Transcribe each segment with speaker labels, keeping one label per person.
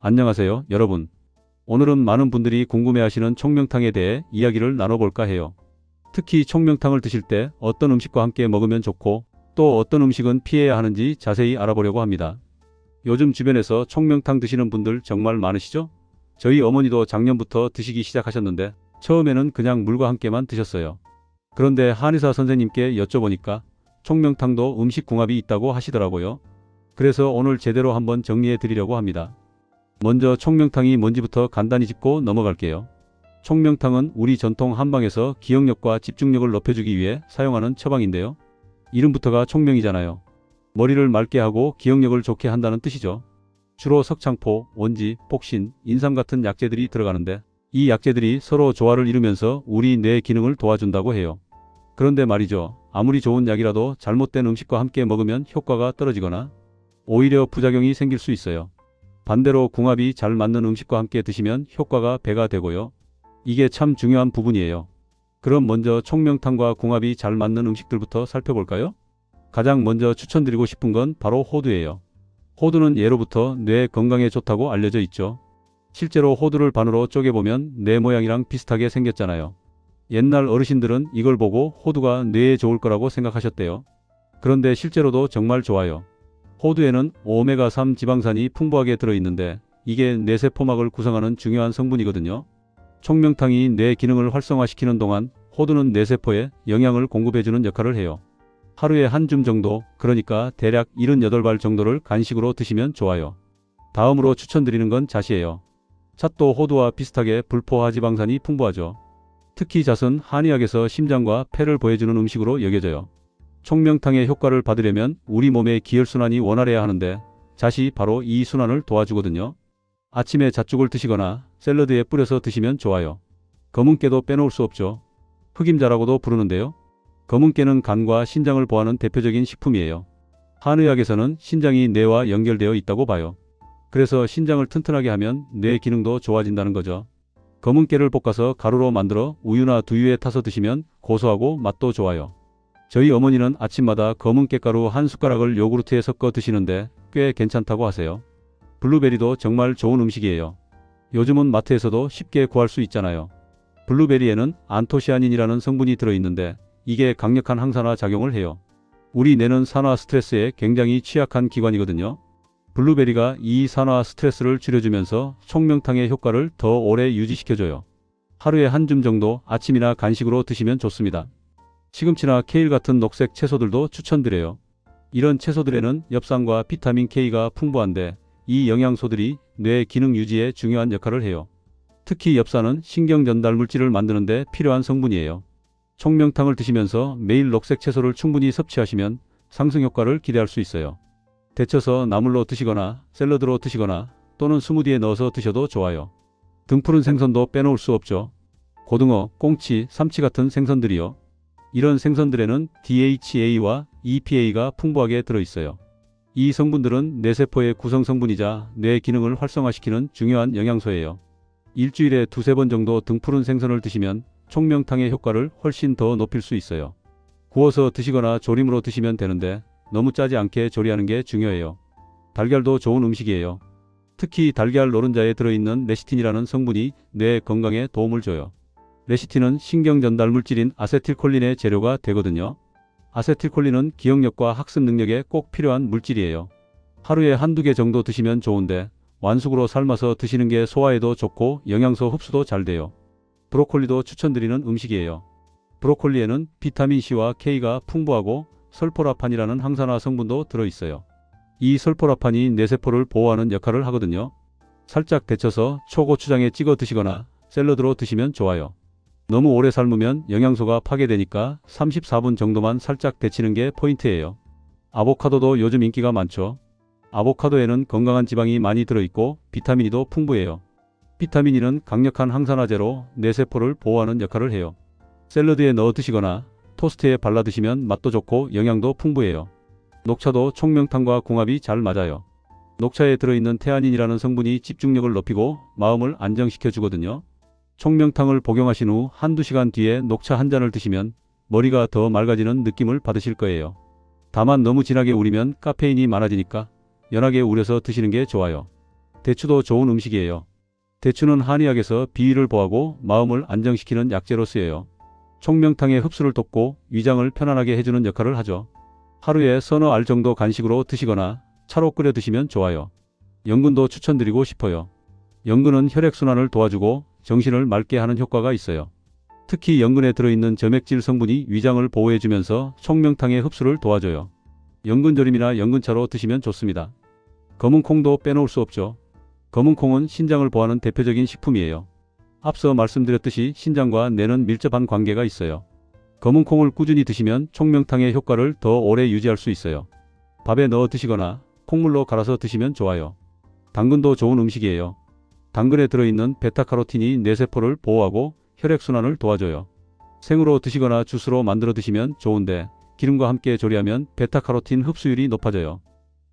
Speaker 1: 안녕하세요, 여러분. 오늘은 많은 분들이 궁금해하시는 총명탕에 대해 이야기를 나눠볼까 해요. 특히 총명탕을 드실 때 어떤 음식과 함께 먹으면 좋고 또 어떤 음식은 피해야 하는지 자세히 알아보려고 합니다. 요즘 주변에서 총명탕 드시는 분들 정말 많으시죠? 저희 어머니도 작년부터 드시기 시작하셨는데 처음에는 그냥 물과 함께만 드셨어요. 그런데 한의사 선생님께 여쭤보니까 총명탕도 음식궁합이 있다고 하시더라고요. 그래서 오늘 제대로 한번 정리해 드리려고 합니다. 먼저 총명탕이 뭔지부터 간단히 짚고 넘어갈게요. 총명탕은 우리 전통 한방에서 기억력과 집중력을 높여주기 위해 사용하는 처방인데요. 이름부터가 총명이잖아요. 머리를 맑게 하고 기억력을 좋게 한다는 뜻이죠. 주로 석창포, 원지, 폭신, 인삼 같은 약재들이 들어가는데 이 약재들이 서로 조화를 이루면서 우리 뇌 기능을 도와준다고 해요. 그런데 말이죠. 아무리 좋은 약이라도 잘못된 음식과 함께 먹으면 효과가 떨어지거나 오히려 부작용이 생길 수 있어요. 반대로 궁합이 잘 맞는 음식과 함께 드시면 효과가 배가 되고요. 이게 참 중요한 부분이에요. 그럼 먼저 총명탕과 궁합이 잘 맞는 음식들부터 살펴볼까요? 가장 먼저 추천드리고 싶은 건 바로 호두예요. 호두는 예로부터 뇌 건강에 좋다고 알려져 있죠. 실제로 호두를 반으로 쪼개보면 뇌 모양이랑 비슷하게 생겼잖아요. 옛날 어르신들은 이걸 보고 호두가 뇌에 좋을 거라고 생각하셨대요. 그런데 실제로도 정말 좋아요. 호두에는 오메가3 지방산이 풍부하게 들어있는데 이게 뇌세포막을 구성하는 중요한 성분이거든요. 총명탕이 뇌 기능을 활성화시키는 동안 호두는 뇌세포에 영양을 공급해주는 역할을 해요. 하루에 한 줌 정도, 그러니까 대략 78발 정도를 간식으로 드시면 좋아요. 다음으로 추천드리는 건 잣이에요. 잣도 호두와 비슷하게 불포화 지방산이 풍부하죠. 특히 잣은 한의학에서 심장과 폐를 보호해주는 음식으로 여겨져요. 총명탕의 효과를 받으려면 우리 몸의 기혈순환이 원활해야 하는데 잣이 바로 이 순환을 도와주거든요. 아침에 잣죽을 드시거나 샐러드에 뿌려서 드시면 좋아요. 검은깨도 빼놓을 수 없죠. 흑임자라고도 부르는데요. 검은깨는 간과 신장을 보호하는 대표적인 식품이에요. 한의학에서는 신장이 뇌와 연결되어 있다고 봐요. 그래서 신장을 튼튼하게 하면 뇌 기능도 좋아진다는 거죠. 검은깨를 볶아서 가루로 만들어 우유나 두유에 타서 드시면 고소하고 맛도 좋아요. 저희 어머니는 아침마다 검은 깨가루 한 숟가락을 요구르트에 섞어 드시는데 꽤 괜찮다고 하세요. 블루베리도 정말 좋은 음식이에요. 요즘은 마트에서도 쉽게 구할 수 있잖아요. 블루베리에는 안토시아닌이라는 성분이 들어있는데 이게 강력한 항산화 작용을 해요. 우리 뇌는 산화 스트레스에 굉장히 취약한 기관이거든요. 블루베리가 이 산화 스트레스를 줄여주면서 총명탕의 효과를 더 오래 유지시켜줘요. 하루에 한 줌 정도 아침이나 간식으로 드시면 좋습니다. 시금치나 케일 같은 녹색 채소들도 추천드려요. 이런 채소들에는 엽산과 비타민 K가 풍부한데 이 영양소들이 뇌 기능 유지에 중요한 역할을 해요. 특히 엽산은 신경 전달 물질을 만드는 데 필요한 성분이에요. 총명탕을 드시면서 매일 녹색 채소를 충분히 섭취하시면 상승 효과를 기대할 수 있어요. 데쳐서 나물로 드시거나 샐러드로 드시거나 또는 스무디에 넣어서 드셔도 좋아요. 등푸른 생선도 빼놓을 수 없죠. 고등어, 꽁치, 삼치 같은 생선들이요. 이런 생선들에는 DHA와 EPA가 풍부하게 들어있어요. 이 성분들은 뇌세포의 구성 성분이자 뇌 기능을 활성화시키는 중요한 영양소예요. 일주일에 두세 번 정도 등푸른 생선을 드시면 총명탕의 효과를 훨씬 더 높일 수 있어요. 구워서 드시거나 조림으로 드시면 되는데 너무 짜지 않게 조리하는 게 중요해요. 달걀도 좋은 음식이에요. 특히 달걀 노른자에 들어있는 레시틴이라는 성분이 뇌 건강에 도움을 줘요. 레시틴은 신경 전달 물질인 아세틸콜린의 재료가 되거든요. 아세틸콜린은 기억력과 학습 능력에 꼭 필요한 물질이에요. 하루에 한두 개 정도 드시면 좋은데 완숙으로 삶아서 드시는 게 소화에도 좋고 영양소 흡수도 잘 돼요. 브로콜리도 추천드리는 음식이에요. 브로콜리에는 비타민C와 K가 풍부하고 설포라판이라는 항산화 성분도 들어있어요. 이 설포라판이 뇌세포를 보호하는 역할을 하거든요. 살짝 데쳐서 초고추장에 찍어 드시거나 샐러드로 드시면 좋아요. 너무 오래 삶으면 영양소가 파괴되니까 34분 정도만 살짝 데치는 게 포인트예요. 아보카도도 요즘 인기가 많죠. 아보카도에는 건강한 지방이 많이 들어있고 비타민이도 풍부해요. 비타민이는 강력한 항산화제로 뇌세포를 보호하는 역할을 해요. 샐러드에 넣어 드시거나 토스트에 발라 드시면 맛도 좋고 영양도 풍부해요. 녹차도 총명탕과 궁합이 잘 맞아요. 녹차에 들어있는 테아닌이라는 성분이 집중력을 높이고 마음을 안정시켜 주거든요. 총명탕을 복용하신 후 한두 시간 뒤에 녹차 한 잔을 드시면 머리가 더 맑아지는 느낌을 받으실 거예요. 다만 너무 진하게 우리면 카페인이 많아지니까 연하게 우려서 드시는 게 좋아요. 대추도 좋은 음식이에요. 대추는 한의학에서 비위를 보하고 마음을 안정시키는 약재로 쓰여요. 총명탕의 흡수를 돕고 위장을 편안하게 해주는 역할을 하죠. 하루에 서너 알 정도 간식으로 드시거나 차로 끓여 드시면 좋아요. 연근도 추천드리고 싶어요. 연근은 혈액순환을 도와주고 정신을 맑게 하는 효과가 있어요. 특히 연근에 들어있는 점액질 성분이 위장을 보호해주면서 총명탕의 흡수를 도와줘요. 연근조림이나 연근차로 드시면 좋습니다. 검은콩도 빼놓을 수 없죠. 검은콩은 신장을 보하는 대표적인 식품이에요. 앞서 말씀드렸듯이 신장과 뇌는 밀접한 관계가 있어요. 검은콩을 꾸준히 드시면 총명탕의 효과를 더 오래 유지할 수 있어요. 밥에 넣어 드시거나 콩물로 갈아서 드시면 좋아요. 당근도 좋은 음식이에요. 당근에 들어있는 베타카로틴이 뇌세포를 보호하고 혈액순환을 도와줘요. 생으로 드시거나 주스로 만들어 드시면 좋은데 기름과 함께 조리하면 베타카로틴 흡수율이 높아져요.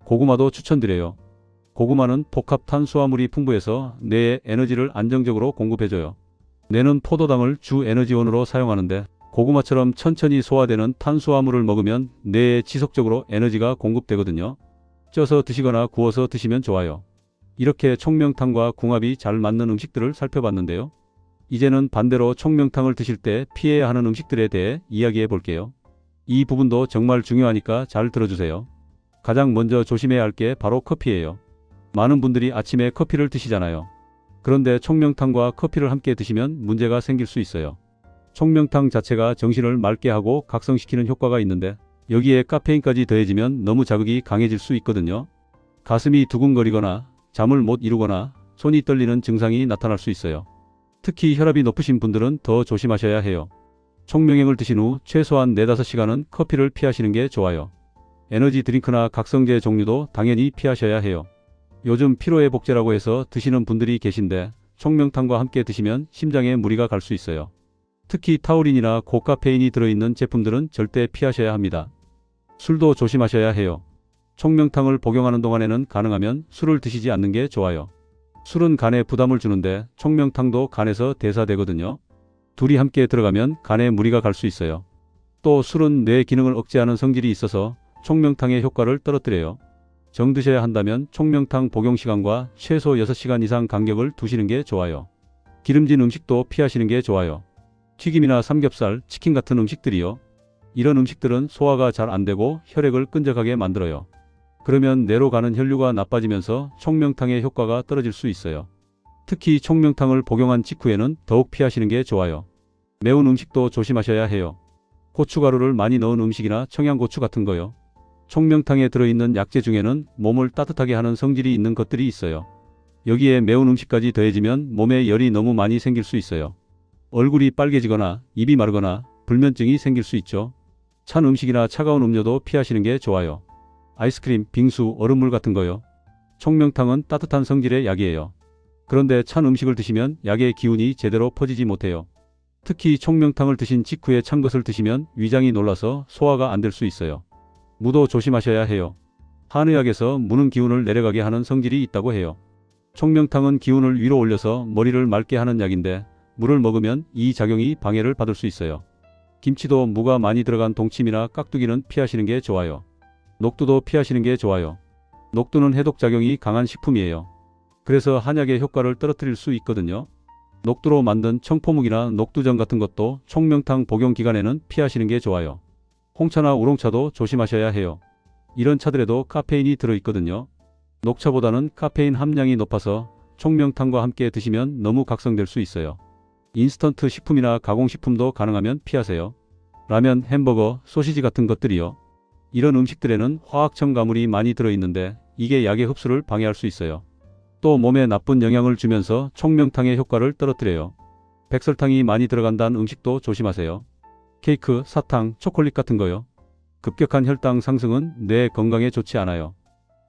Speaker 1: 고구마도 추천드려요. 고구마는 복합 탄수화물이 풍부해서 뇌에 에너지를 안정적으로 공급해줘요. 뇌는 포도당을 주 에너지원으로 사용하는데 고구마처럼 천천히 소화되는 탄수화물을 먹으면 뇌에 지속적으로 에너지가 공급되거든요. 쪄서 드시거나 구워서 드시면 좋아요. 이렇게 총명탕과 궁합이 잘 맞는 음식들을 살펴봤는데요. 이제는 반대로 총명탕을 드실 때 피해야 하는 음식들에 대해 이야기해 볼게요. 이 부분도 정말 중요하니까 잘 들어주세요. 가장 먼저 조심해야 할 게 바로 커피예요. 많은 분들이 아침에 커피를 드시잖아요. 그런데 총명탕과 커피를 함께 드시면 문제가 생길 수 있어요. 총명탕 자체가 정신을 맑게 하고 각성시키는 효과가 있는데 여기에 카페인까지 더해지면 너무 자극이 강해질 수 있거든요. 가슴이 두근거리거나 잠을 못 이루거나 손이 떨리는 증상이 나타날 수 있어요. 특히 혈압이 높으신 분들은 더 조심하셔야 해요. 총명액을 드신 후 최소한 4~5시간은 커피를 피하시는 게 좋아요. 에너지 드링크나 각성제 종류도 당연히 피하셔야 해요. 요즘 피로회복제라고 해서 드시는 분들이 계신데 총명탕과 함께 드시면 심장에 무리가 갈 수 있어요. 특히 타우린이나 고카페인이 들어있는 제품들은 절대 피하셔야 합니다. 술도 조심하셔야 해요. 총명탕을 복용하는 동안에는 가능하면 술을 드시지 않는 게 좋아요. 술은 간에 부담을 주는데 총명탕도 간에서 대사되거든요. 둘이 함께 들어가면 간에 무리가 갈 수 있어요. 또 술은 뇌 기능을 억제하는 성질이 있어서 총명탕의 효과를 떨어뜨려요. 정 드셔야 한다면 총명탕 복용 시간과 최소 6시간 이상 간격을 두시는 게 좋아요. 기름진 음식도 피하시는 게 좋아요. 튀김이나 삼겹살, 치킨 같은 음식들이요. 이런 음식들은 소화가 잘 안 되고 혈액을 끈적하게 만들어요. 그러면 뇌로 가는 혈류가 나빠지면서 총명탕의 효과가 떨어질 수 있어요. 특히 총명탕을 복용한 직후에는 더욱 피하시는 게 좋아요. 매운 음식도 조심하셔야 해요. 고춧가루를 많이 넣은 음식이나 청양고추 같은 거요. 총명탕에 들어있는 약재 중에는 몸을 따뜻하게 하는 성질이 있는 것들이 있어요. 여기에 매운 음식까지 더해지면 몸에 열이 너무 많이 생길 수 있어요. 얼굴이 빨개지거나 입이 마르거나 불면증이 생길 수 있죠. 찬 음식이나 차가운 음료도 피하시는 게 좋아요. 아이스크림, 빙수, 얼음물 같은 거요. 총명탕은 따뜻한 성질의 약이에요. 그런데 찬 음식을 드시면 약의 기운이 제대로 퍼지지 못해요. 특히 총명탕을 드신 직후에 찬 것을 드시면 위장이 놀라서 소화가 안 될 수 있어요. 무도 조심하셔야 해요. 한의학에서 무는 기운을 내려가게 하는 성질이 있다고 해요. 총명탕은 기운을 위로 올려서 머리를 맑게 하는 약인데 물을 먹으면 이 작용이 방해를 받을 수 있어요. 김치도 무가 많이 들어간 동치미나 깍두기는 피하시는 게 좋아요. 녹두도 피하시는 게 좋아요. 녹두는 해독작용이 강한 식품이에요. 그래서 한약의 효과를 떨어뜨릴 수 있거든요. 녹두로 만든 청포묵이나 녹두전 같은 것도 총명탕 복용 기간에는 피하시는 게 좋아요. 홍차나 우롱차도 조심하셔야 해요. 이런 차들에도 카페인이 들어있거든요. 녹차보다는 카페인 함량이 높아서 총명탕과 함께 드시면 너무 각성될 수 있어요. 인스턴트 식품이나 가공식품도 가능하면 피하세요. 라면, 햄버거, 소시지 같은 것들이요. 이런 음식들에는 화학 첨가물이 많이 들어있는데 이게 약의 흡수를 방해할 수 있어요. 또 몸에 나쁜 영향을 주면서 총명탕의 효과를 떨어뜨려요. 백설탕이 많이 들어간다는 음식도 조심하세요. 케이크, 사탕, 초콜릿 같은 거요. 급격한 혈당 상승은 뇌 건강에 좋지 않아요.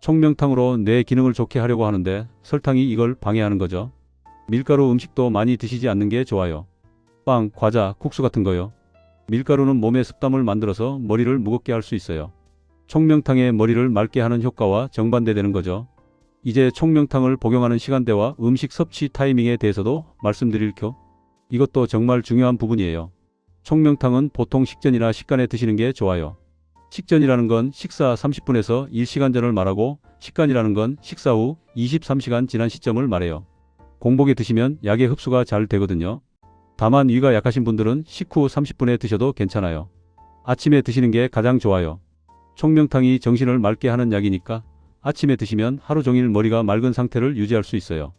Speaker 1: 총명탕으로 뇌 기능을 좋게 하려고 하는데 설탕이 이걸 방해하는 거죠. 밀가루 음식도 많이 드시지 않는 게 좋아요. 빵, 과자, 국수 같은 거요. 밀가루는 몸에 습담을 만들어서 머리를 무겁게 할 수 있어요. 총명탕에 머리를 맑게 하는 효과와 정반대되는 거죠. 이제 총명탕을 복용하는 시간대와 음식 섭취 타이밍에 대해서도 말씀드릴 겸 이것도 정말 중요한 부분이에요. 총명탕은 보통 식전이나 식간에 드시는 게 좋아요. 식전이라는 건 식사 30분에서 1시간 전을 말하고 식간이라는 건 식사 후 23시간 지난 시점을 말해요. 공복에 드시면 약의 흡수가 잘 되거든요. 다만 위가 약하신 분들은 식후 30분에 드셔도 괜찮아요. 아침에 드시는 게 가장 좋아요. 총명탕이 정신을 맑게 하는 약이니까 아침에 드시면 하루 종일 머리가 맑은 상태를 유지할 수 있어요.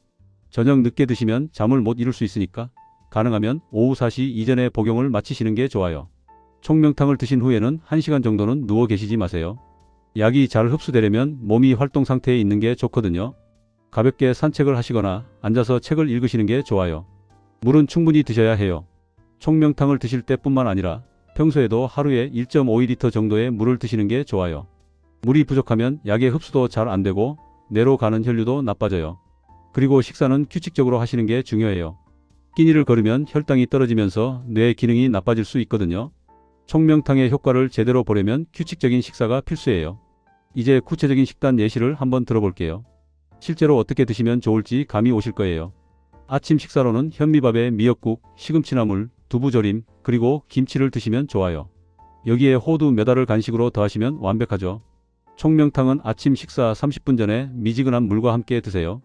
Speaker 1: 저녁 늦게 드시면 잠을 못 이룰 수 있으니까 가능하면 오후 4시 이전에 복용을 마치시는 게 좋아요. 총명탕을 드신 후에는 1시간 정도는 누워 계시지 마세요. 약이 잘 흡수되려면 몸이 활동 상태에 있는 게 좋거든요. 가볍게 산책을 하시거나 앉아서 책을 읽으시는 게 좋아요. 물은 충분히 드셔야 해요. 총명탕을 드실 때뿐만 아니라 평소에도 하루에 1.5리터 정도의 물을 드시는 게 좋아요. 물이 부족하면 약의 흡수도 잘 안 되고 뇌로 가는 혈류도 나빠져요. 그리고 식사는 규칙적으로 하시는 게 중요해요. 끼니를 거르면 혈당이 떨어지면서 뇌 기능이 나빠질 수 있거든요. 총명탕의 효과를 제대로 보려면 규칙적인 식사가 필수예요. 이제 구체적인 식단 예시를 한번 들어볼게요. 실제로 어떻게 드시면 좋을지 감이 오실 거예요. 아침 식사로는 현미밥에 미역국, 시금치나물, 두부조림, 그리고 김치를 드시면 좋아요. 여기에 호두 몇 알을 간식으로 더하시면 완벽하죠. 총명탕은 아침 식사 30분 전에 미지근한 물과 함께 드세요.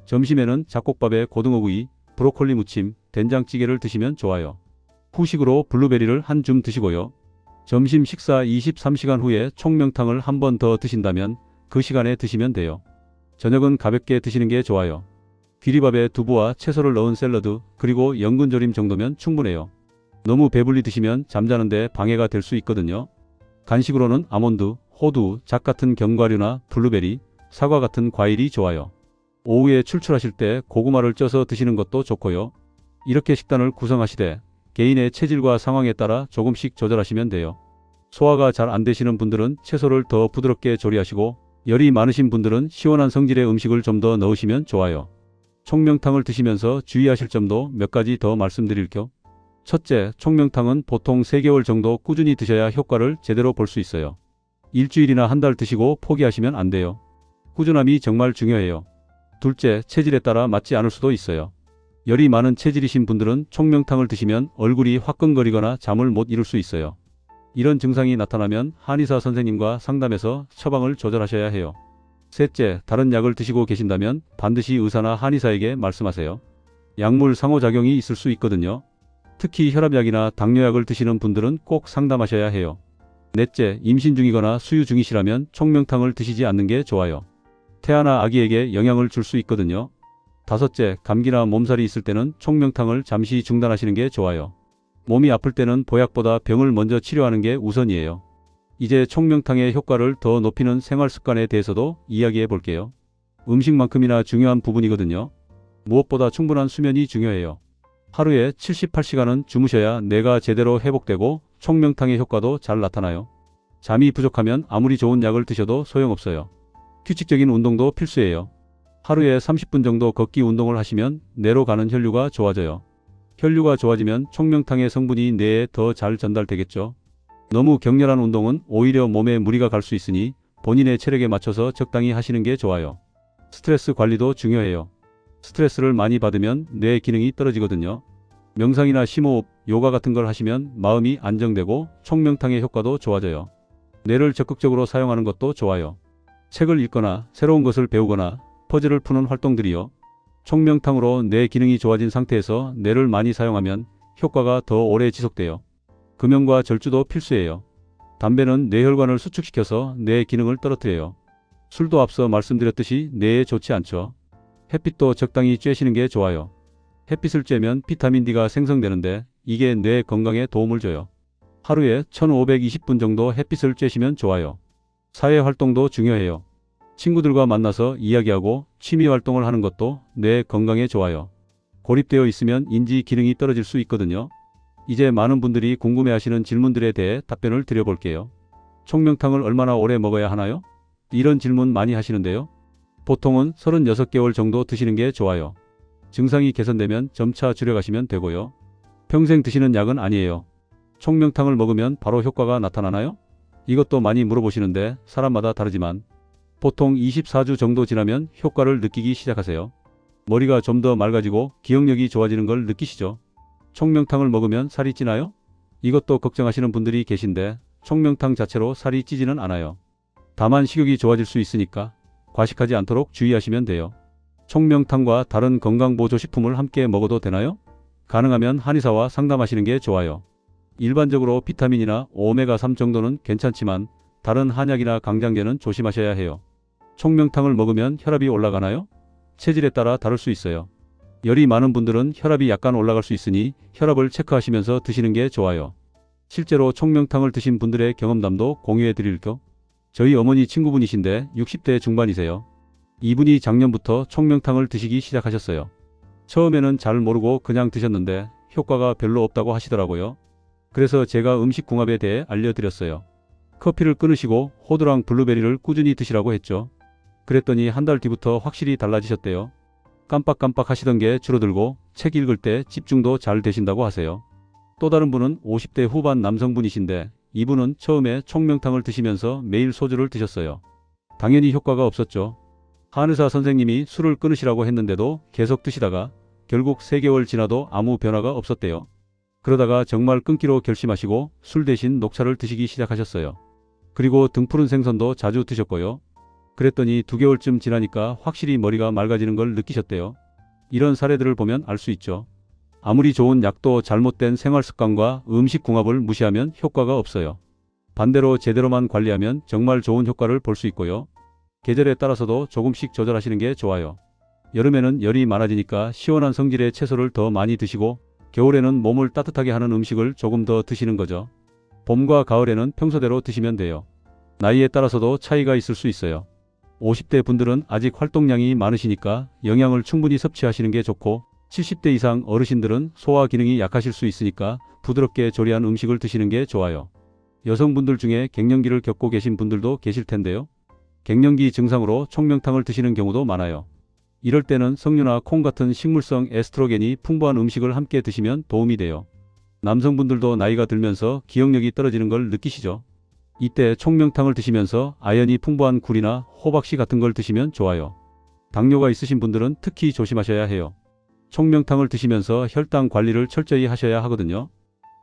Speaker 1: 점심에는 잡곡밥에 고등어구이, 브로콜리 무침, 된장찌개를 드시면 좋아요. 후식으로 블루베리를 한 줌 드시고요. 점심 식사 23시간 후에 총명탕을 한 번 더 드신다면 그 시간에 드시면 돼요. 저녁은 가볍게 드시는 게 좋아요. 귀리밥에 두부와 채소를 넣은 샐러드, 그리고 연근조림 정도면 충분해요. 너무 배불리 드시면 잠자는데 방해가 될 수 있거든요. 간식으로는 아몬드, 호두, 잣 같은 견과류나 블루베리, 사과 같은 과일이 좋아요. 오후에 출출하실 때 고구마를 쪄서 드시는 것도 좋고요. 이렇게 식단을 구성하시되 개인의 체질과 상황에 따라 조금씩 조절하시면 돼요. 소화가 잘 안 되시는 분들은 채소를 더 부드럽게 조리하시고 열이 많으신 분들은 시원한 성질의 음식을 좀 더 넣으시면 좋아요. 총명탕을 드시면서 주의하실 점도 몇 가지 더 말씀드릴게요. 첫째, 총명탕은 보통 3개월 정도 꾸준히 드셔야 효과를 제대로 볼 수 있어요. 일주일이나 한 달 드시고 포기하시면 안 돼요. 꾸준함이 정말 중요해요. 둘째, 체질에 따라 맞지 않을 수도 있어요. 열이 많은 체질이신 분들은 총명탕을 드시면 얼굴이 화끈거리거나 잠을 못 이룰 수 있어요. 이런 증상이 나타나면 한의사 선생님과 상담해서 처방을 조절하셔야 해요. 셋째, 다른 약을 드시고 계신다면 반드시 의사나 한의사에게 말씀하세요. 약물 상호작용이 있을 수 있거든요. 특히 혈압약이나 당뇨약을 드시는 분들은 꼭 상담하셔야 해요. 넷째, 임신 중이거나 수유 중이시라면 총명탕을 드시지 않는 게 좋아요. 태아나 아기에게 영향을 줄 수 있거든요. 다섯째, 감기나 몸살이 있을 때는 총명탕을 잠시 중단하시는 게 좋아요. 몸이 아플 때는 보약보다 병을 먼저 치료하는 게 우선이에요. 이제 총명탕의 효과를 더 높이는 생활 습관에 대해서도 이야기해 볼게요. 음식만큼이나 중요한 부분이거든요. 무엇보다 충분한 수면이 중요해요. 하루에 78시간은 주무셔야 뇌가 제대로 회복되고 총명탕의 효과도 잘 나타나요. 잠이 부족하면 아무리 좋은 약을 드셔도 소용없어요. 규칙적인 운동도 필수예요. 하루에 30분 정도 걷기 운동을 하시면 뇌로 가는 혈류가 좋아져요. 혈류가 좋아지면 총명탕의 성분이 뇌에 더 잘 전달되겠죠. 너무 격렬한 운동은 오히려 몸에 무리가 갈 수 있으니 본인의 체력에 맞춰서 적당히 하시는 게 좋아요. 스트레스 관리도 중요해요. 스트레스를 많이 받으면 뇌 기능이 떨어지거든요. 명상이나 심호흡, 요가 같은 걸 하시면 마음이 안정되고 총명탕의 효과도 좋아져요. 뇌를 적극적으로 사용하는 것도 좋아요. 책을 읽거나 새로운 것을 배우거나 퍼즐을 푸는 활동들이요. 총명탕으로 뇌 기능이 좋아진 상태에서 뇌를 많이 사용하면 효과가 더 오래 지속돼요. 금연과 절주도 필수예요. 담배는 뇌혈관을 수축시켜서 뇌 기능을 떨어뜨려요. 술도 앞서 말씀드렸듯이 뇌에 좋지 않죠. 햇빛도 적당히 쬐시는 게 좋아요. 햇빛을 쬐면 비타민 D가 생성되는데 이게 뇌 건강에 도움을 줘요. 하루에 1520분 정도 햇빛을 쬐시면 좋아요. 사회활동도 중요해요. 친구들과 만나서 이야기하고 취미활동을 하는 것도 뇌 건강에 좋아요. 고립되어 있으면 인지 기능이 떨어질 수 있거든요. 이제 많은 분들이 궁금해하시는 질문들에 대해 답변을 드려볼게요. 총명탕을 얼마나 오래 먹어야 하나요? 이런 질문 많이 하시는데요. 보통은 36개월 정도 드시는 게 좋아요. 증상이 개선되면 점차 줄여가시면 되고요. 평생 드시는 약은 아니에요. 총명탕을 먹으면 바로 효과가 나타나나요? 이것도 많이 물어보시는데 사람마다 다르지만 보통 24주 정도 지나면 효과를 느끼기 시작하세요. 머리가 좀 더 맑아지고 기억력이 좋아지는 걸 느끼시죠? 총명탕을 먹으면 살이 찌나요? 이것도 걱정하시는 분들이 계신데 총명탕 자체로 살이 찌지는 않아요. 다만 식욕이 좋아질 수 있으니까 과식하지 않도록 주의하시면 돼요. 총명탕과 다른 건강보조식품을 함께 먹어도 되나요? 가능하면 한의사와 상담하시는 게 좋아요. 일반적으로 비타민이나 오메가3 정도는 괜찮지만 다른 한약이나 강장제는 조심하셔야 해요. 총명탕을 먹으면 혈압이 올라가나요? 체질에 따라 다를 수 있어요. 열이 많은 분들은 혈압이 약간 올라갈 수 있으니 혈압을 체크하시면서 드시는 게 좋아요. 실제로 총명탕을 드신 분들의 경험담도 공유해 드릴 겸 저희 어머니 친구분이신데 60대 중반이세요. 이분이 작년부터 총명탕을 드시기 시작하셨어요. 처음에는 잘 모르고 그냥 드셨는데 효과가 별로 없다고 하시더라고요. 그래서 제가 음식궁합에 대해 알려드렸어요. 커피를 끊으시고 호두랑 블루베리를 꾸준히 드시라고 했죠. 그랬더니 한 달 뒤부터 확실히 달라지셨대요. 깜빡깜빡 하시던 게 줄어들고 책 읽을 때 집중도 잘 되신다고 하세요. 또 다른 분은 50대 후반 남성분이신데 이분은 처음에 총명탕을 드시면서 매일 소주를 드셨어요. 당연히 효과가 없었죠. 한의사 선생님이 술을 끊으시라고 했는데도 계속 드시다가 결국 3개월 지나도 아무 변화가 없었대요. 그러다가 정말 끊기로 결심하시고 술 대신 녹차를 드시기 시작하셨어요. 그리고 등푸른 생선도 자주 드셨고요. 그랬더니 2개월쯤 지나니까 확실히 머리가 맑아지는 걸 느끼셨대요. 이런 사례들을 보면 알 수 있죠. 아무리 좋은 약도 잘못된 생활습관과 음식궁합을 무시하면 효과가 없어요. 반대로 제대로만 관리하면 정말 좋은 효과를 볼 수 있고요. 계절에 따라서도 조금씩 조절하시는 게 좋아요. 여름에는 열이 많아지니까 시원한 성질의 채소를 더 많이 드시고 겨울에는 몸을 따뜻하게 하는 음식을 조금 더 드시는 거죠. 봄과 가을에는 평소대로 드시면 돼요. 나이에 따라서도 차이가 있을 수 있어요. 50대 분들은 아직 활동량이 많으시니까 영양을 충분히 섭취하시는 게 좋고 70대 이상 어르신들은 소화 기능이 약하실 수 있으니까 부드럽게 조리한 음식을 드시는 게 좋아요. 여성분들 중에 갱년기를 겪고 계신 분들도 계실 텐데요. 갱년기 증상으로 총명탕을 드시는 경우도 많아요. 이럴 때는 석류나 콩 같은 식물성 에스트로겐이 풍부한 음식을 함께 드시면 도움이 돼요. 남성분들도 나이가 들면서 기억력이 떨어지는 걸 느끼시죠? 이때 총명탕을 드시면서 아연이 풍부한 굴이나 호박씨 같은 걸 드시면 좋아요. 당뇨가 있으신 분들은 특히 조심하셔야 해요. 총명탕을 드시면서 혈당 관리를 철저히 하셔야 하거든요.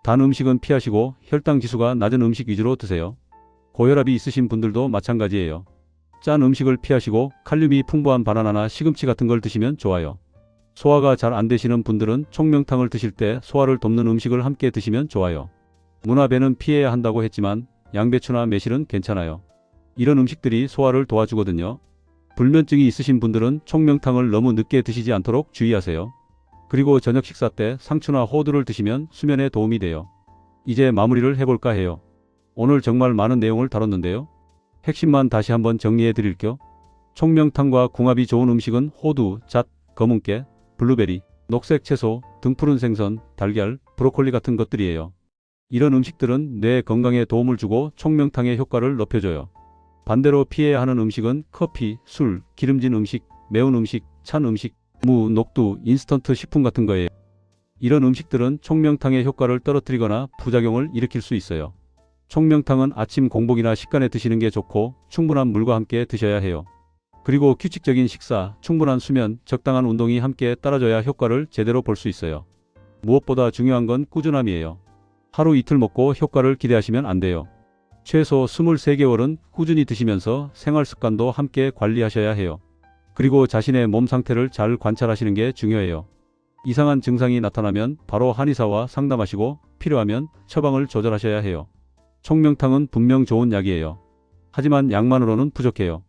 Speaker 1: 단 음식은 피하시고 혈당 지수가 낮은 음식 위주로 드세요. 고혈압이 있으신 분들도 마찬가지예요. 짠 음식을 피하시고 칼륨이 풍부한 바나나나 시금치 같은 걸 드시면 좋아요. 소화가 잘 안 되시는 분들은 총명탕을 드실 때 소화를 돕는 음식을 함께 드시면 좋아요. 무나배는 피해야 한다고 했지만 양배추나 매실은 괜찮아요. 이런 음식들이 소화를 도와주거든요. 불면증이 있으신 분들은 총명탕을 너무 늦게 드시지 않도록 주의하세요. 그리고 저녁 식사 때 상추나 호두를 드시면 수면에 도움이 돼요. 이제 마무리를 해볼까 해요. 오늘 정말 많은 내용을 다뤘는데요. 핵심만 다시 한번 정리해 드릴게요. 총명탕과 궁합이 좋은 음식은 호두, 잣, 검은깨, 블루베리, 녹색 채소, 등푸른 생선, 달걀, 브로콜리 같은 것들이에요. 이런 음식들은 뇌 건강에 도움을 주고 총명탕의 효과를 높여줘요. 반대로 피해야 하는 음식은 커피, 술, 기름진 음식, 매운 음식, 찬 음식, 무, 녹두, 인스턴트 식품 같은 거예요. 이런 음식들은 총명탕의 효과를 떨어뜨리거나 부작용을 일으킬 수 있어요. 총명탕은 아침 공복이나 식간에 드시는 게 좋고 충분한 물과 함께 드셔야 해요. 그리고 규칙적인 식사, 충분한 수면, 적당한 운동이 함께 따라줘야 효과를 제대로 볼 수 있어요. 무엇보다 중요한 건 꾸준함이에요. 하루 이틀 먹고 효과를 기대하시면 안 돼요. 최소 23개월은 꾸준히 드시면서 생활 습관도 함께 관리하셔야 해요. 그리고 자신의 몸 상태를 잘 관찰하시는 게 중요해요. 이상한 증상이 나타나면 바로 한의사와 상담하시고 필요하면 처방을 조절하셔야 해요. 총명탕은 분명 좋은 약이에요. 하지만 약만으로는 부족해요.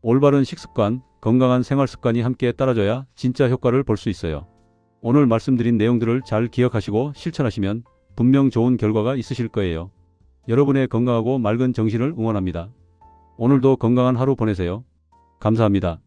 Speaker 1: 올바른 식습관, 건강한 생활 습관이 함께 따라줘야 진짜 효과를 볼 수 있어요. 오늘 말씀드린 내용들을 잘 기억하시고 실천하시면 분명 좋은 결과가 있으실 거예요. 여러분의 건강하고 맑은 정신을 응원합니다. 오늘도 건강한 하루 보내세요. 감사합니다.